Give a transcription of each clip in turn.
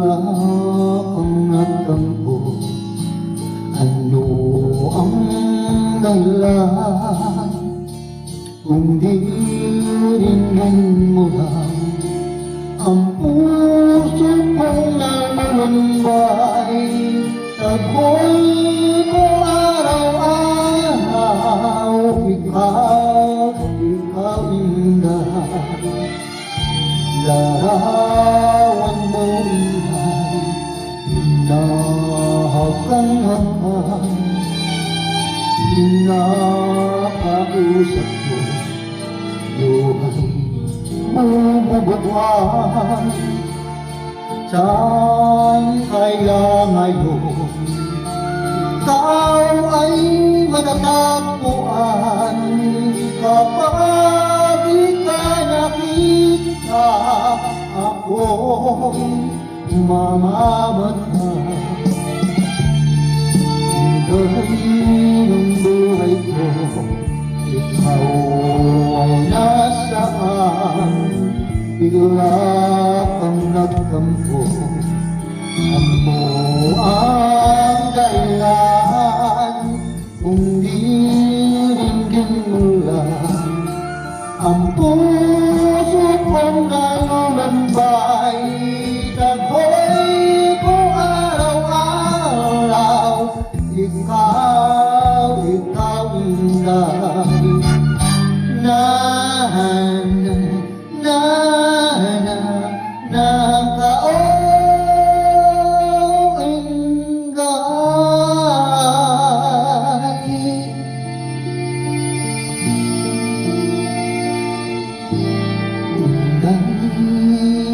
wala kang nagtampo. Ano ang dahilan kung di rin mo lang ang puso kong nalulumbay? Ako'y mo araw-araw, ikaw inday. Larawan mo inay, hinahakang-hakang, pinakausap ko, luhay bumubugwang. Saan kaya ngayon ikaw ay matatagpuan? Kapag di ka nakita, ako'y mamamatay. Hinday ng buhay ko, ikaw ay nasaan? Bigla kang nagtampo. Ano ang dahilan kung di rin mo lang ang puso kong nalulumbay? Ako'y ko araw-araw, ikaw inday.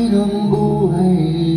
Ng buhay